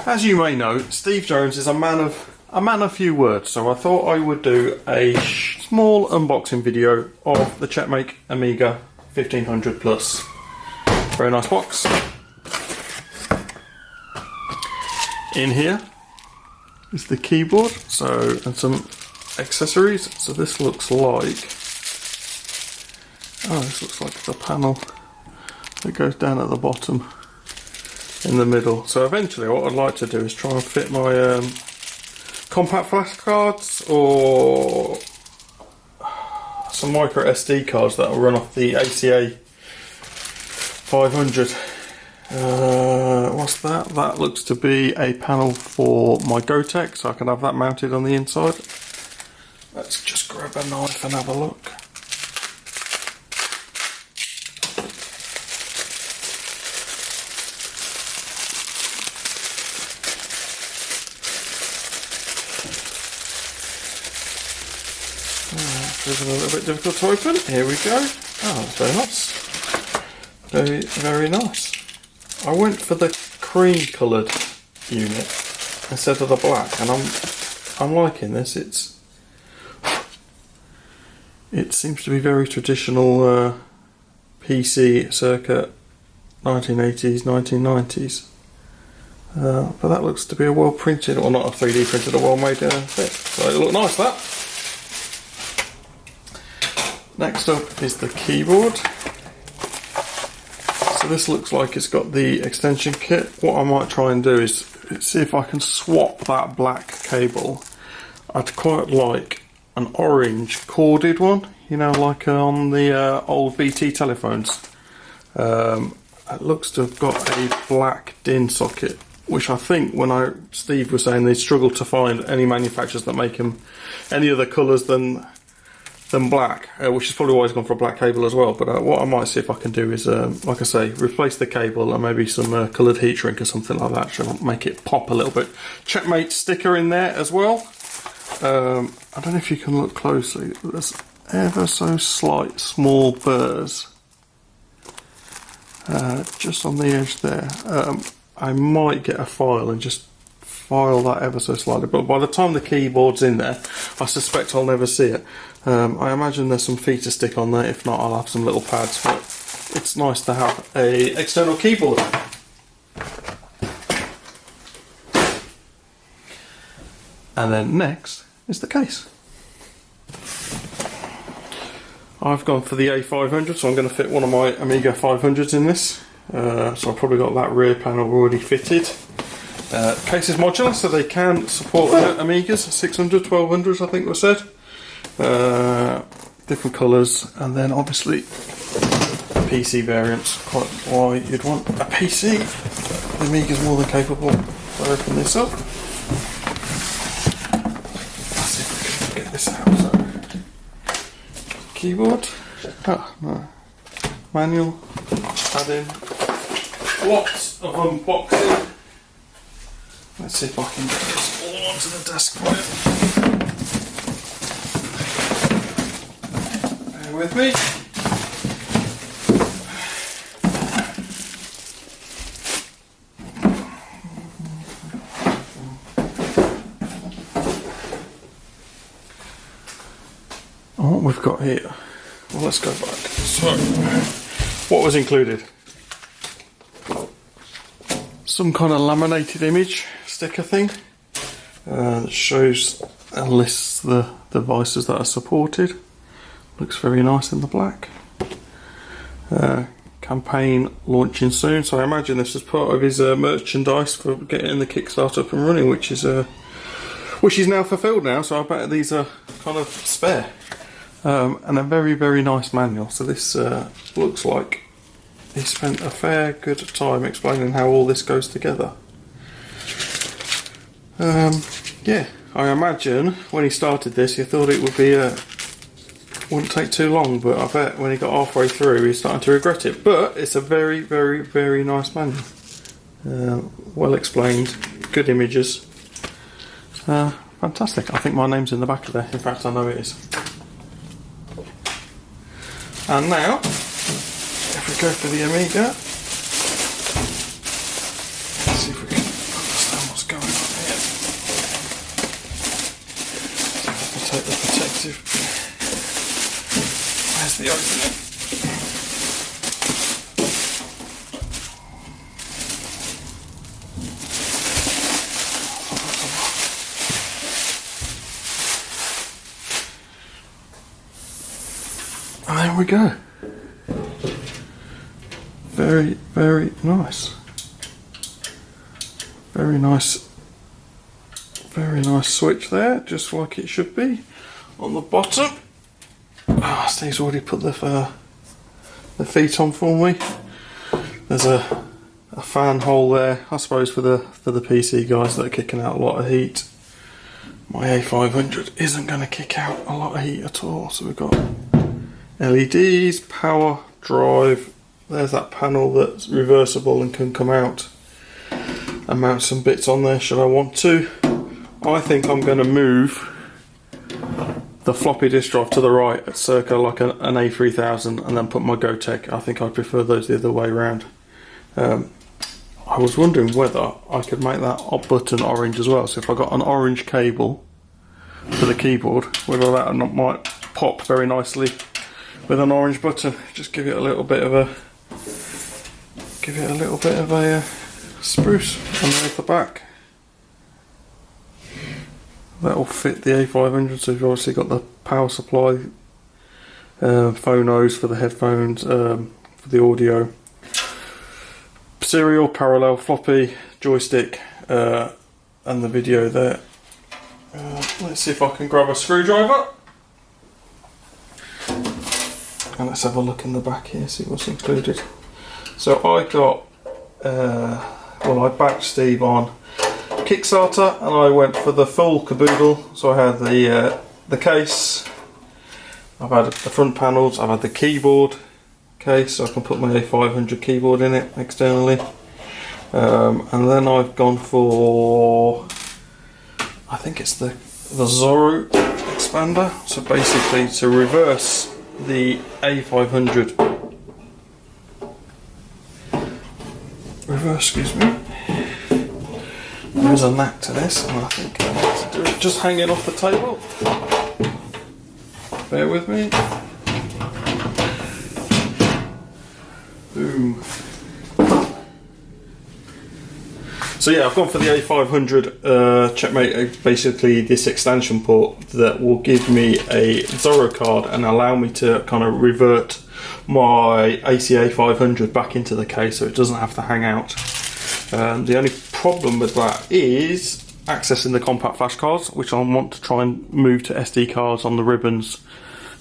as you may know, Steve Jones is a man of few words, so I thought I would do a small unboxing video of the Checkmate Amiga 1500 Plus. Very nice box. In here is the keyboard, and some accessories. So this looks like, this looks like the panel that goes down at the bottom in the middle. So eventually what I'd like to do is try and fit my compact flash cards or some micro SD cards that will run off the ACA 500. What's that? That looks to be a panel for my Gotek, so I can have that mounted on the inside. Let's just grab a knife and have a look. It's a little bit difficult to open. Here we go. Oh, that's very nice. Very, very nice. I went for the cream coloured unit instead of the black, and I'm liking this. It seems to be very traditional PC circa 1980s, 1990s. But that looks to be a well printed, or not a 3D printed, a well made fit. So it looked nice, that. Next up is the keyboard. So this looks like it's got the extension kit. What I might try and do is see if I can swap that black cable. I'd quite like an orange corded one, you know, like on the old BT telephones. It looks to have got a black DIN socket, which I think Steve was saying they struggle to find any manufacturers that make them any other colours than black, which is probably why he's gone for a black cable as well. But what I might see if I can do is, like I say, replace the cable and maybe some coloured heat shrink or something like that to make it pop a little bit. Checkmate sticker in there as well. I don't know if you can look closely. There's ever so slight small burrs just on the edge there. I might get a file and just file that ever so slightly, but by the time the keyboard's in there, I suspect I'll never see it. I imagine there's some feet to stick on there. If not, I'll have some little pads, but it's nice to have a external keyboard. And then next is the case. I've gone for the A500, so I'm going to fit one of my Amiga 500s in this. So I've probably got that rear panel already fitted. Case is modular, so they can support Amigas, 600, 1200s I think was said. Different colours, and then obviously PC variants, quite why you'd want a PC. The Amiga's more than capable of opening this up. Let's see if we can get this out. So, keyboard, no. Manual, add in, lots of unboxing. Let's see if I can get this all onto the desk for you. Bear with me. And what we've got here, well, let's go back. So, what was included? Some kind of laminated image sticker thing that shows and lists the devices that are supported. Looks very nice in the black. Campaign launching soon, so I imagine this is part of his merchandise for getting the Kickstarter up and running, which is now fulfilled now. So I bet these are kind of spare, and a very, very nice manual. So this looks like he spent a fair good time explaining how all this goes together. Yeah, I imagine when he started this he thought it would be wouldn't take too long, but I bet when he got halfway through he's starting to regret it. But it's a very, very, very nice manual. Well explained, good images. Fantastic. I think my name's in the back of there. In fact, I know it is. And now, if we go for the Amiga, let's see if we can understand the opening. And there we go. Very, very nice. Very nice. Very nice switch there, just like it should be. On the bottom. Steve's already put the feet on for me. There's a fan hole there, I suppose, for the PC guys that are kicking out a lot of heat. My A500 isn't going to kick out a lot of heat at all, so we've got LEDs, power, drive. There's that panel that's reversible and can come out and mount some bits on there should I want to. I think I'm going to move the floppy disk drive to the right at circa like an A3000 and then put my Gotek. I think I prefer those the other way around. I was wondering whether I could make that button orange as well. So if I got an orange cable for the keyboard, whether that might pop very nicely with an orange button. Just give it a little bit of a spruce. And there's the back. That'll fit the A500. So you've obviously got the power supply, phonos for the headphones, for the audio, serial, parallel, floppy, joystick, and the video there. Let's see if I can grab a screwdriver. And let's have a look in the back here, see what's included. So I got, I backed Steve on Kickstarter and I went for the full caboodle. So I had the case, I've had the front panels, I've had the keyboard case, so I can put my A500 keyboard in it externally. And then I've gone for, I think it's the Zorro expander. So basically to reverse the A500, excuse me, there's a knack to this and I think I need to do it just hanging off the table. Bear with me. Boom. So yeah, I've gone for the A500 Checkmate, basically this extension port that will give me a Zorro card and allow me to kind of revert my ACA 500 back into the case so it doesn't have to hang out. The only problem with that is accessing the compact flash cards, which I want to try and move to SD cards on the ribbons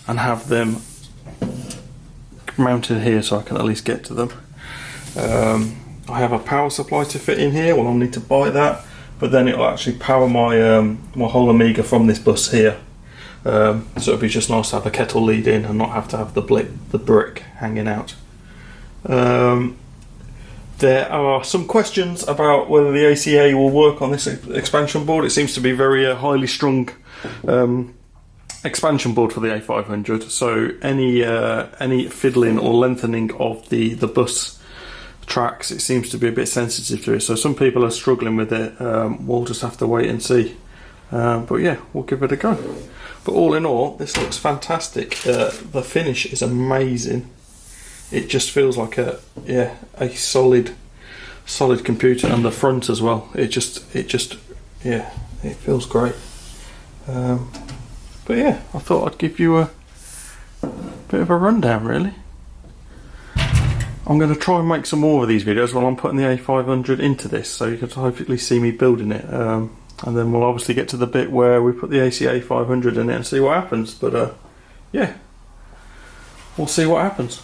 and have them mounted here so I can at least get to them. I have a power supply to fit in here. Well, I'll need to buy that, but then it'll actually power my my whole Amiga from this bus here. So it'd be just nice to have a kettle lead in and not have to have the brick hanging out. There are some questions about whether the ACA will work on this expansion board. It seems to be very highly strung expansion board for the A500. So any fiddling or lengthening of the bus tracks, it seems to be a bit sensitive to it. So some people are struggling with it. We'll just have to wait and see. But yeah, we'll give it a go. But all in all, this looks fantastic. The finish is amazing. It just feels like a solid computer, and the front as well. It feels great. But yeah, I thought I'd give you a bit of a rundown, really. I'm going to try and make some more of these videos while I'm putting the A500 into this, so you can hopefully see me building it. And then we'll obviously get to the bit where we put the ACA 500 in it and see what happens. But yeah, we'll see what happens.